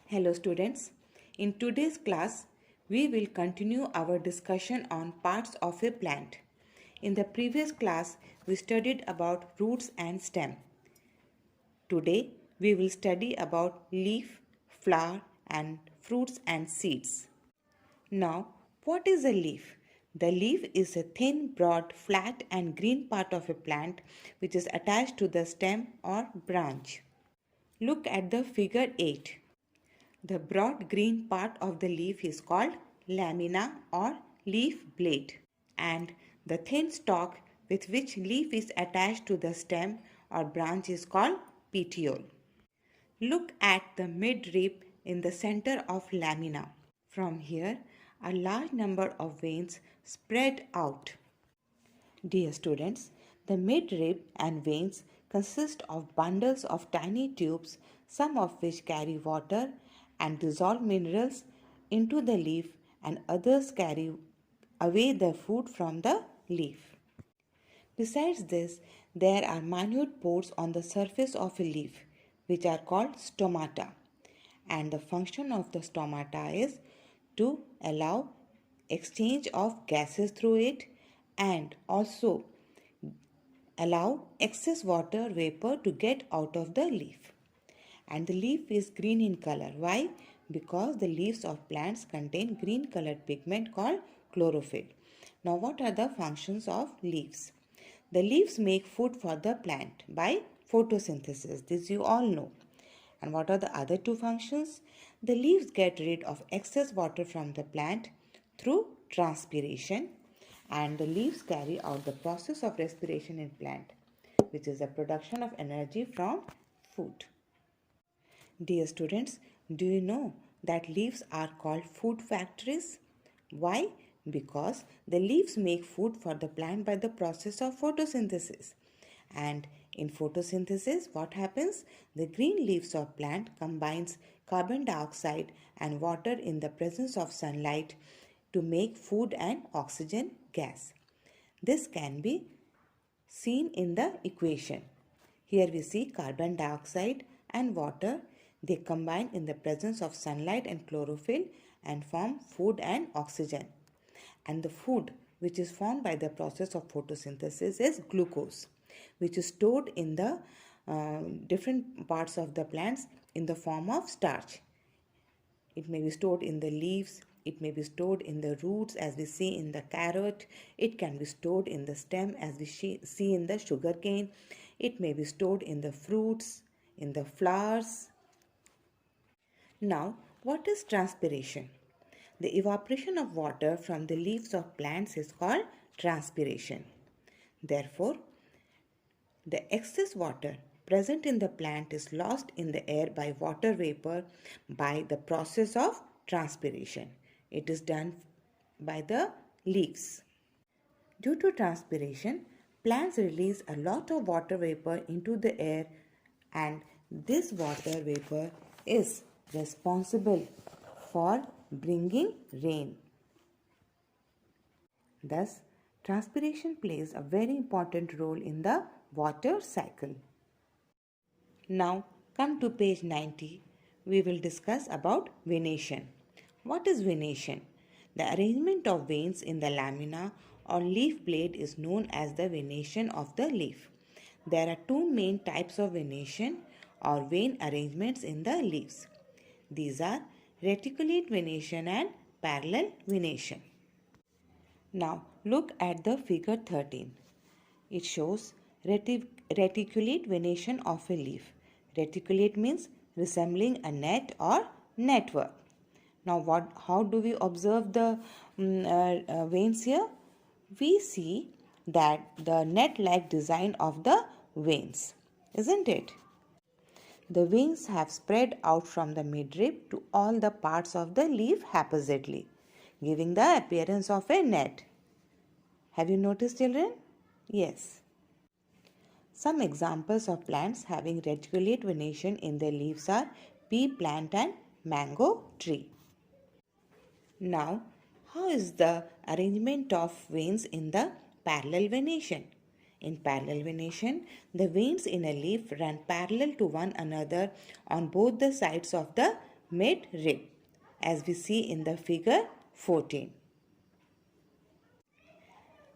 Hello students. In today's class, we will continue our discussion on parts of a plant. In the previous class, we studied about roots and stem. Today, we will study about leaf, flower and fruits and seeds. Now, what is a leaf? The leaf is a thin, broad, flat and green part of a plant which is attached to the stem or branch. Look at the figure 8. The broad green part of the leaf is called lamina or leaf blade, and the thin stalk with which leaf is attached to the stem or branch is called petiole. Look at the midrib in the center of lamina. From here, a large number of veins spread out. Dear students, the midrib and veins consist of bundles of tiny tubes, some of which carry water and dissolved minerals into the leaf, and others carry away the food from the leaf. Besides this, there are minute pores on the surface of a leaf, which are called stomata, and the function of the stomata is to allow exchange of gases through it and also allow excess water vapor to get out of the leaf. And the leaf is green in color. Why? Because the leaves of plants contain green colored pigment called chlorophyll. Now, what are the functions of leaves? The leaves make food for the plant by photosynthesis. This you all know. And what are the other two functions? The leaves get rid of excess water from the plant through transpiration, and the leaves carry out the process of respiration in plant, which is the production of energy from food. Dear students, do you know that leaves are called food factories? Why? Because the leaves make food for the plant by the process of photosynthesis. And in photosynthesis, what happens? The green leaves of plant combines carbon dioxide and water in the presence of sunlight to make food and oxygen gas. This can be seen in the equation. Here we see carbon dioxide and water. They combine in the presence of sunlight and chlorophyll and form food and oxygen. And the food which is formed by the process of photosynthesis is glucose, which is stored in the different parts of the plants in the form of starch. It may be stored in the leaves, it may be stored in the roots as we see in the carrot, it can be stored in the stem as we see in the sugarcane, it may be stored in the fruits, in the flowers. Now, what is transpiration? The evaporation of water from the leaves of plants is called transpiration. Therefore, the excess water present in the plant is lost in the air by water vapor by the process of transpiration. It is done by the leaves. Due to transpiration, plants release a lot of water vapor into the air, and this water vapor is responsible for bringing rain. Thus, transpiration plays a very important role in the water cycle. Now, come to page 90. We will discuss about venation. What is venation? The arrangement of veins in the lamina or leaf blade is known as the venation of the leaf. There are two main types of venation or vein arrangements in the leaves. These are reticulate venation and parallel venation. Now look at the figure 13. It shows reticulate venation of a leaf. Reticulate means resembling a net or network. Now how do we observe the veins here? We see that the net-like design of the veins, isn't it? The veins have spread out from the midrib to all the parts of the leaf haphazardly, giving the appearance of a net. Have you noticed, children? Yes. Some examples of plants having reticulate venation in their leaves are pea plant and mango tree. Now, how is the arrangement of veins in the parallel venation? In parallel venation, the veins in a leaf run parallel to one another on both the sides of the mid-rib, as we see in the figure 14.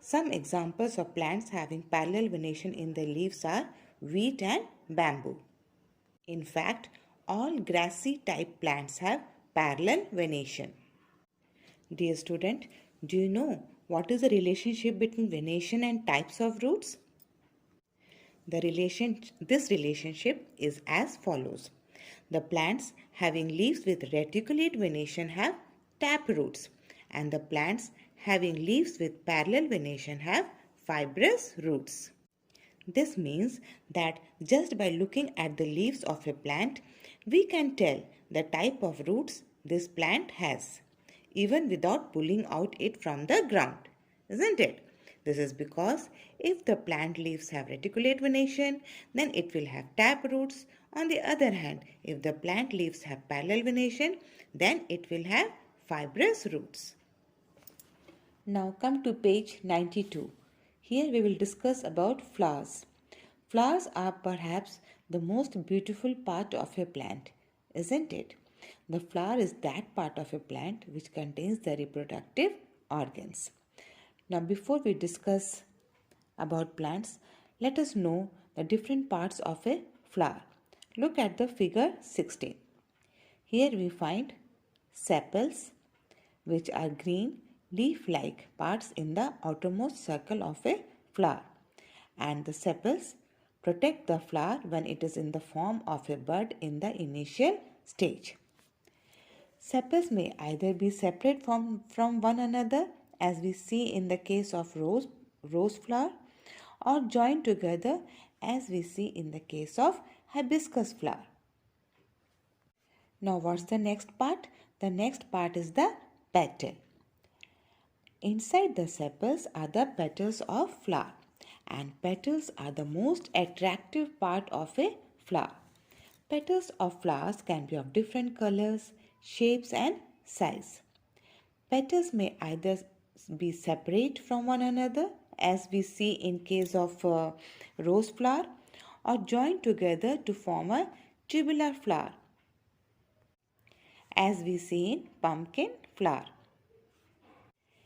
Some examples of plants having parallel venation in their leaves are wheat and bamboo. In fact, all grassy type plants have parallel venation. Dear student, do you know what is the relationship between venation and types of roots? This relationship is as follows. The plants having leaves with reticulate venation have tap roots, and the plants having leaves with parallel venation have fibrous roots. This means that just by looking at the leaves of a plant, we can tell the type of roots this plant has, even without pulling out it from the ground, isn't it? This is because if the plant leaves have reticulate venation, then it will have tap roots. On the other hand, if the plant leaves have parallel venation, then it will have fibrous roots. Now come to page 92. Here we will discuss about flowers. Flowers are perhaps the most beautiful part of a plant, isn't it? The flower is that part of a plant which contains the reproductive organs. Now before we discuss about plants, let us know the different parts of a flower. Look at the figure 16. Here we find sepals, which are green leaf-like parts in the outermost circle of a flower, and the sepals protect the flower when it is in the form of a bud in the initial stage. Sepals may either be separate from one another, as we see in the case of rose flower, or joined together, as we see in the case of hibiscus flower. Now what's the next part? The next part is the petal. Inside the sepals are the petals of flower, and petals are the most attractive part of a flower. Petals of flowers can be of different colors, shapes and size. Petals may either be separate from one another, as we see in case of rose flower, or joined together to form a tubular flower, as we see in pumpkin flower.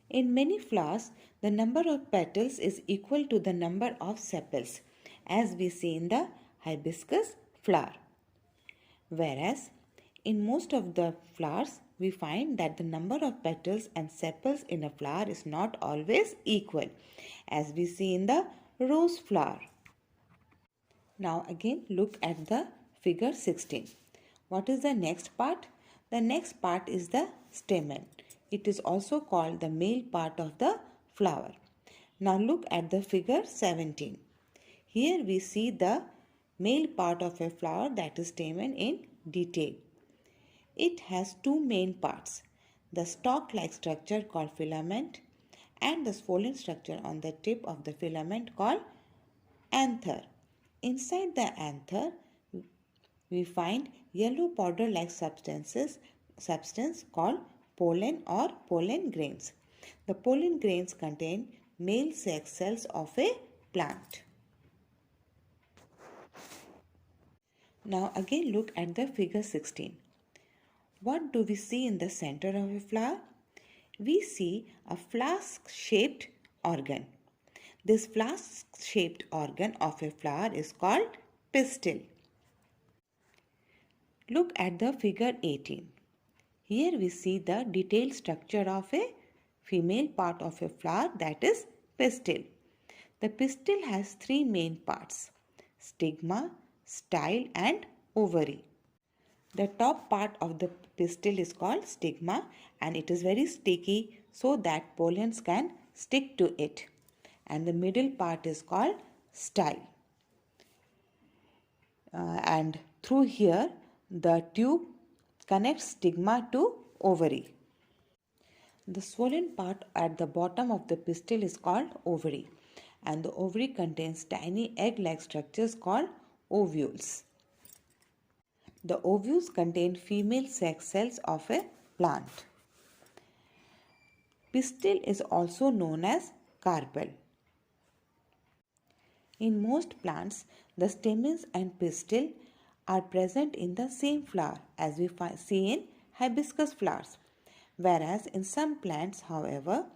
In many flowers, the number of petals is equal to the number of sepals, as we see in the hibiscus flower. Whereas, in most of the flowers, we find that the number of petals and sepals in a flower is not always equal, as we see in the rose flower. Now again look at the figure 16. What is the next part? The next part is the stamen. It is also called the male part of the flower. Now look at the figure 17. Here we see the male part of a flower, that is stamen, in detail. It has two main parts, the stalk-like structure called filament and the swollen structure on the tip of the filament called anther. Inside the anther, we find yellow powder-like substance called pollen or pollen grains. The pollen grains contain male sex cells of a plant. Now again look at the figure 16. What do we see in the center of a flower? We see a flask-shaped organ. This flask-shaped organ of a flower is called pistil. Look at the figure 18. Here we see the detailed structure of a female part of a flower, that is pistil. The pistil has three main parts, stigma, style and ovary. The top part of the pistil is called stigma and it is very sticky so that pollens can stick to it. And the middle part is called style. And through here the tube connects stigma to ovary. The swollen part at the bottom of the pistil is called ovary and the ovary contains tiny egg-like structures called ovules. The ovules contain female sex cells of a plant. Pistil is also known as carpel. In most plants, the stamens and pistil are present in the same flower as we see in hibiscus flowers. Whereas in some plants, however,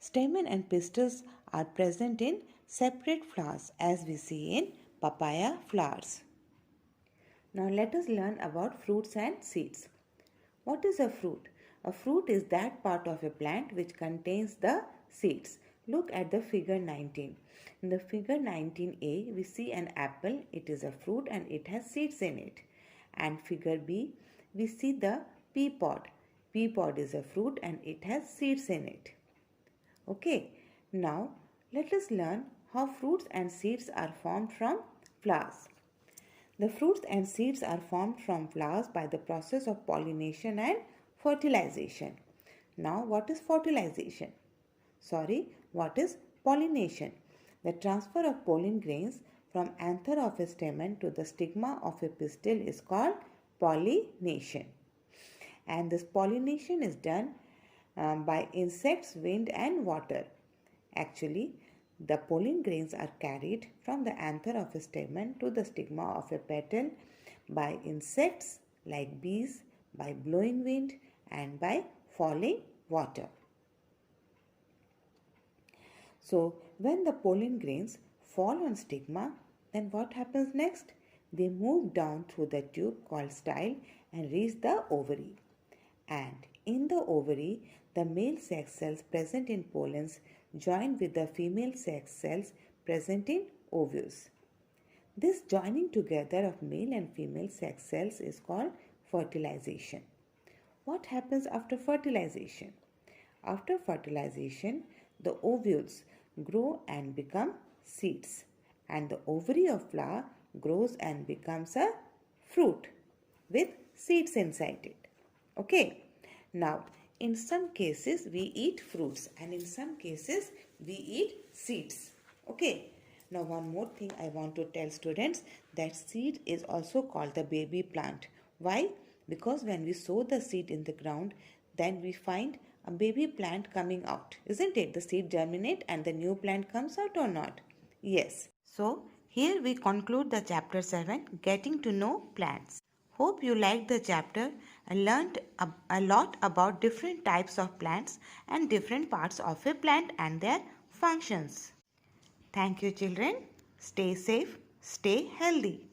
stamen and pistils are present in separate flowers as we see in papaya flowers. Now let us learn about fruits and seeds. What is a fruit? A fruit is that part of a plant which contains the seeds. Look at the figure 19. In the figure 19a, we see an apple. It is a fruit and it has seeds in it. And figure B, we see the pea pod. Pea pod is a fruit and it has seeds in it. Okay, now let us learn how fruits and seeds are formed from flowers. The fruits and seeds are formed from flowers by the process of pollination and fertilization. Now, what is fertilization? What is pollination? The transfer of pollen grains from anther of a stamen to the stigma of a pistil is called pollination. And this pollination is done by insects, wind and water. Actually, the pollen grains are carried from the anther of a stamen to the stigma of a petal by insects like bees, by blowing wind and by falling water. So, when the pollen grains fall on stigma, then what happens next? They move down through the tube called style and reach the ovary. And in the ovary, the male sex cells present in pollens join with the female sex cells present in ovules. This joining together of male and female sex cells is called fertilization. What happens after fertilization? After fertilization, the ovules grow and become seeds, and the ovary of flower grows and becomes a fruit with seeds inside it. Okay. Now, in some cases we eat fruits and in some cases we eat seeds. Okay. Now, one more thing I want to tell students, that seed is also called the baby plant. Why? Because when we sow the seed in the ground, then we find a baby plant coming out. Isn't it? The seed germinate and the new plant comes out or not? Yes. So, here we conclude the chapter 7, Getting to Know Plants. Hope you liked the chapter and learned a lot about different types of plants and different parts of a plant and their functions. Thank you, children. Stay safe, stay healthy.